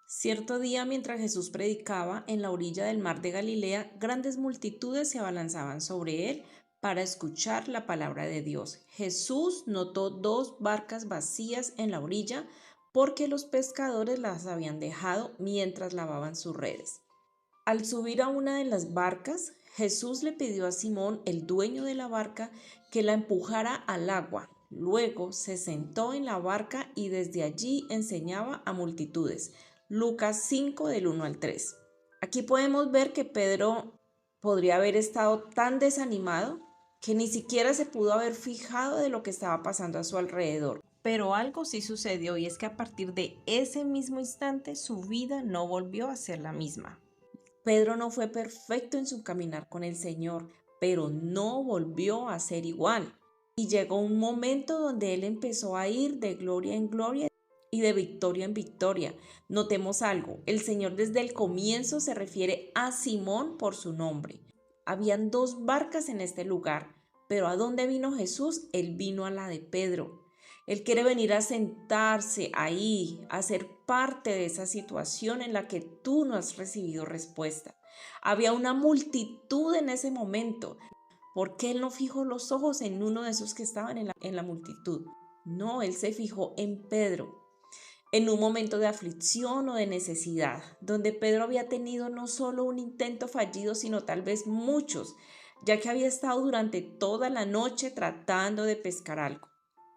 Cierto día, mientras Jesús predicaba en la orilla del mar de Galilea, grandes multitudes se abalanzaban sobre él para escuchar la palabra de Dios. Jesús notó dos barcas vacías en la orilla porque los pescadores las habían dejado mientras lavaban sus redes. Al subir a una de las barcas, Jesús le pidió a Simón, el dueño de la barca, que la empujara al agua. Luego se sentó en la barca y desde allí enseñaba a multitudes. Lucas 5 del 1 al 3. Aquí podemos ver que Pedro podría haber estado tan desanimado que ni siquiera se pudo haber fijado de lo que estaba pasando a su alrededor. Pero algo sí sucedió y es que a partir de ese mismo instante su vida no volvió a ser la misma. Pedro no fue perfecto en su caminar con el Señor, pero no volvió a ser igual. Y llegó un momento donde él empezó a ir de gloria en gloria y de victoria en victoria. Notemos algo, el Señor desde el comienzo se refiere a Simón por su nombre. Habían dos barcas en este lugar, pero ¿a dónde vino Jesús? Él vino a la de Pedro. Él quiere venir a sentarse ahí, a ser parte de esa situación en la que tú no has recibido respuesta. Había una multitud en ese momento. ¿Por qué él no fijó los ojos en uno de esos que estaban en la multitud? No, él se fijó en Pedro, en un momento de aflicción o de necesidad, donde Pedro había tenido no solo un intento fallido, sino tal vez muchos, ya que había estado durante toda la noche tratando de pescar algo.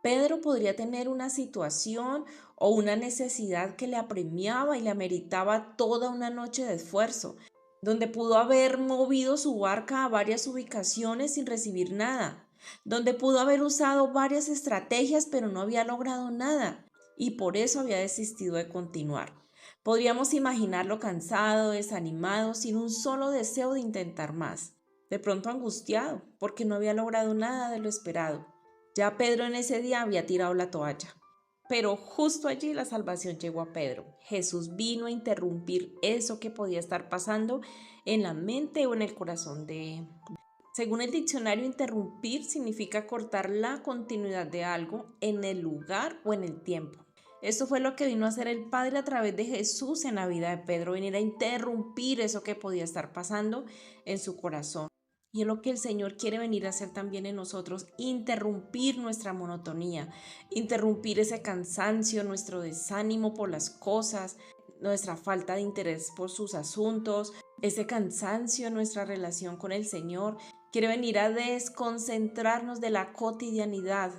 Pedro podría tener una situación o una necesidad que le apremiaba y le ameritaba toda una noche de esfuerzo, donde pudo haber movido su barca a varias ubicaciones sin recibir nada, donde pudo haber usado varias estrategias pero no había logrado nada y por eso había desistido de continuar. Podríamos imaginarlo cansado, desanimado, sin un solo deseo de intentar más, de pronto angustiado porque no había logrado nada de lo esperado. Ya Pedro en ese día había tirado la toalla. Pero justo allí la salvación llegó a Pedro. Jesús vino a interrumpir eso que podía estar pasando en la mente o en el corazón de... Según el diccionario, interrumpir significa cortar la continuidad de algo en el lugar o en el tiempo. Esto fue lo que vino a hacer el Padre a través de Jesús en la vida de Pedro, venir a interrumpir eso que podía estar pasando en su corazón. Y es lo que el Señor quiere venir a hacer también en nosotros, interrumpir nuestra monotonía, interrumpir ese cansancio, nuestro desánimo por las cosas, nuestra falta de interés por sus asuntos, ese cansancio en nuestra relación con el Señor. Quiere venir a desconcentrarnos de la cotidianidad,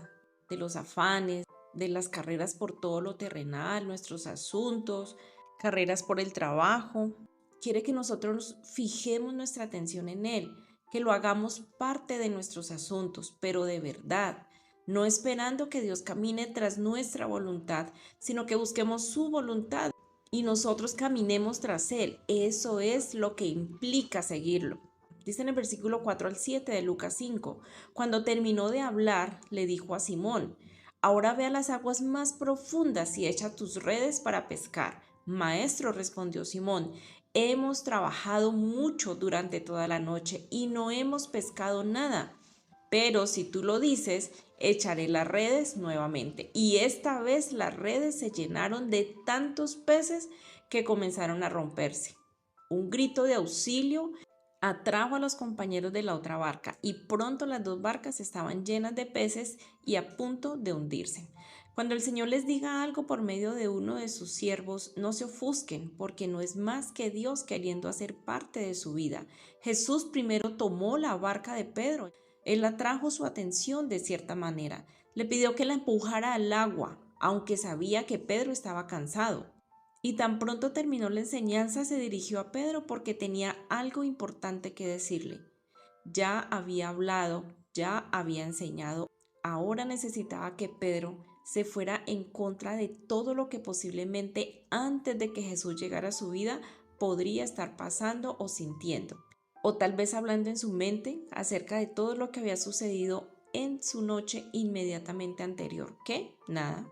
de los afanes, de las carreras por todo lo terrenal, nuestros asuntos, carreras por el trabajo. Quiere que nosotros fijemos nuestra atención en Él, que lo hagamos parte de nuestros asuntos, pero de verdad, no esperando que Dios camine tras nuestra voluntad, sino que busquemos su voluntad y nosotros caminemos tras Él. Eso es lo que implica seguirlo. Dice en el versículo 4 al 7 de Lucas 5, cuando terminó de hablar, le dijo a Simón, ahora ve a las aguas más profundas y echa tus redes para pescar. Maestro, respondió Simón, hemos trabajado mucho durante toda la noche y no hemos pescado nada. Pero si tú lo dices, echaré las redes nuevamente. Y esta vez las redes se llenaron de tantos peces que comenzaron a romperse. Un grito de auxilio atrajo a los compañeros de la otra barca y pronto las dos barcas estaban llenas de peces y a punto de hundirse. Cuando el Señor les diga algo por medio de uno de sus siervos, no se ofusquen, porque no es más que Dios queriendo hacer parte de su vida. Jesús primero tomó la barca de Pedro. Él atrajo su atención de cierta manera. Le pidió que la empujara al agua, aunque sabía que Pedro estaba cansado. Y tan pronto terminó la enseñanza, se dirigió a Pedro porque tenía algo importante que decirle. Ya había hablado, ya había enseñado. Ahora necesitaba que Pedro se fuera en contra de todo lo que posiblemente antes de que Jesús llegara a su vida podría estar pasando o sintiendo. O tal vez hablando en su mente acerca de todo lo que había sucedido en su noche inmediatamente anterior. ¿Qué? Nada,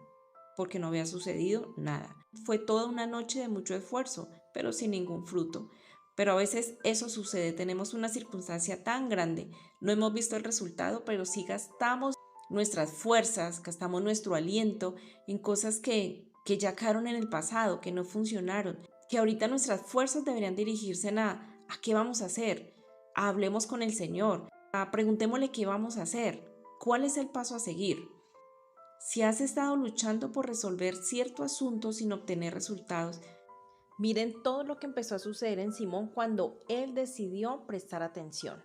porque no había sucedido nada. Fue toda una noche de mucho esfuerzo, pero sin ningún fruto. Pero a veces eso sucede, tenemos una circunstancia tan grande, no hemos visto el resultado, pero sí gastamos nuestras fuerzas, gastamos nuestro aliento en cosas que que ya quedaron en el pasado, que no funcionaron, que ahorita nuestras fuerzas deberían dirigirse ¿a qué vamos a hacer? Hablemos con el Señor, preguntémosle qué vamos a hacer, cuál es el paso a seguir. Si has estado luchando por resolver cierto asunto sin obtener resultados, miren todo lo que empezó a suceder en Simón cuando él decidió prestar atención.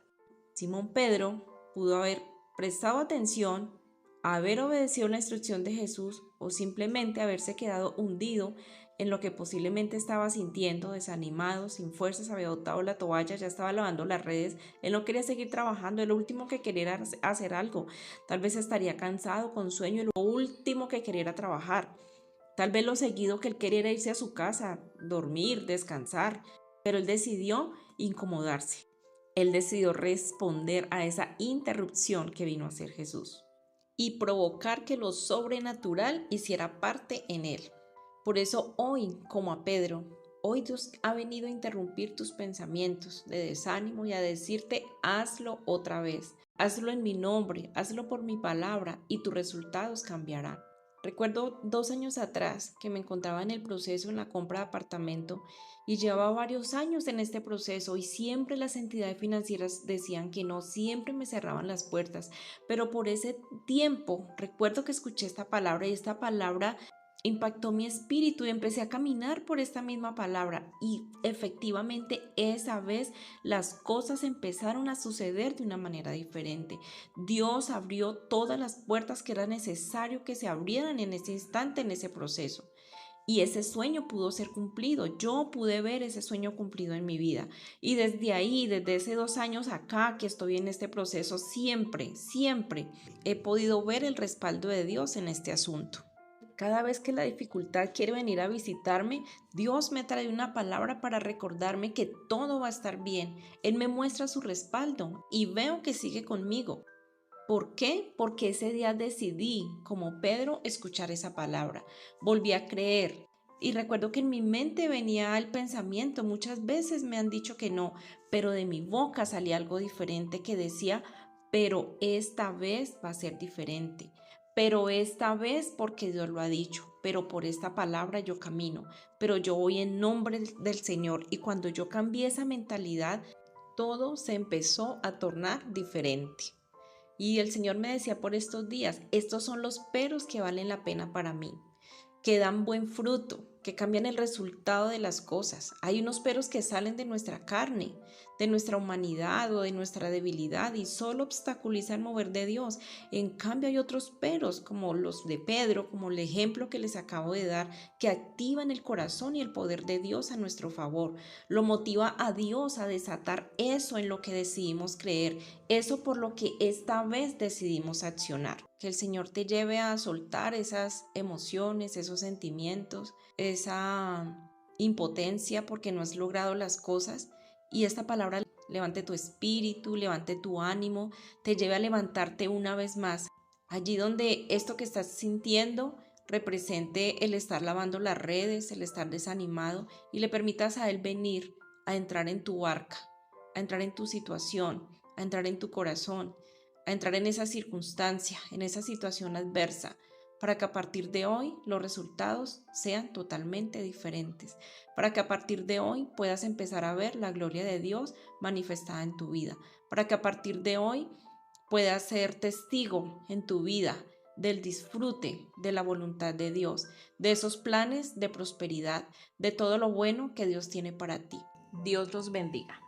Simón Pedro pudo haber prestado atención, haber obedecido la instrucción de Jesús o simplemente haberse quedado hundido en lo que posiblemente estaba sintiendo, desanimado, sin fuerzas, había botado la toalla, ya estaba lavando las redes, él no quería seguir trabajando, lo último que quería era hacer algo, tal vez estaría cansado, con sueño, lo último que quería era trabajar. Tal vez lo seguido que él quería era irse a su casa, dormir, descansar, pero él decidió incomodarse. Él decidió responder a esa interrupción que vino a hacer Jesús y provocar que lo sobrenatural hiciera parte en él. Por eso hoy, como a Pedro, hoy Dios ha venido a interrumpir tus pensamientos de desánimo y a decirte, hazlo otra vez, hazlo en mi nombre, hazlo por mi palabra y tus resultados cambiarán. Recuerdo 2 años atrás que me encontraba en el proceso en la compra de apartamento y llevaba varios años en este proceso y siempre las entidades financieras decían que no, siempre me cerraban las puertas, pero por ese tiempo recuerdo que escuché esta palabra y esta palabra impactó mi espíritu y empecé a caminar por esta misma palabra y efectivamente esa vez las cosas empezaron a suceder de una manera diferente. Dios abrió todas las puertas que era necesario que se abrieran en ese instante, en ese proceso. Y ese sueño pudo ser cumplido. Yo pude ver ese sueño cumplido en mi vida. Y desde ahí, desde hace 2 años acá que estoy en este proceso, siempre he podido ver el respaldo de Dios en este asunto. Cada vez que la dificultad quiere venir a visitarme, Dios me trae una palabra para recordarme que todo va a estar bien. Él me muestra su respaldo y veo que sigue conmigo. ¿Por qué? Porque ese día decidí, como Pedro, escuchar esa palabra. Volví a creer. Y recuerdo que en mi mente venía el pensamiento, muchas veces me han dicho que no, pero de mi boca salía algo diferente que decía, pero esta vez va a ser diferente. Pero esta vez porque Dios lo ha dicho, pero por esta palabra yo camino, pero yo voy en nombre del Señor. Y cuando yo cambié esa mentalidad, todo se empezó a tornar diferente. Y el Señor me decía por estos días, estos son los peros que valen la pena para mí, que dan buen fruto, que cambian el resultado de las cosas. Hay unos peros que salen de nuestra carne, de nuestra humanidad o de nuestra debilidad y solo obstaculizan el mover de Dios. En cambio hay otros peros como los de Pedro, como el ejemplo que les acabo de dar, que activan el corazón y el poder de Dios a nuestro favor. Lo motiva a Dios a desatar eso en lo que decidimos creer, eso por lo que esta vez decidimos accionar. Que el Señor te lleve a soltar esas emociones, esos sentimientos, esa impotencia porque no has logrado las cosas y esta palabra levante tu espíritu, levante tu ánimo, te lleve a levantarte una vez más. Allí donde esto que estás sintiendo represente el estar lavando las redes, el estar desanimado y le permitas a Él venir a entrar en tu barca, a entrar en tu situación, a entrar en tu corazón, a entrar en esa circunstancia, en esa situación adversa, para que a partir de hoy los resultados sean totalmente diferentes, para que a partir de hoy puedas empezar a ver la gloria de Dios manifestada en tu vida, para que a partir de hoy puedas ser testigo en tu vida del disfrute de la voluntad de Dios, de esos planes de prosperidad, de todo lo bueno que Dios tiene para ti. Dios los bendiga.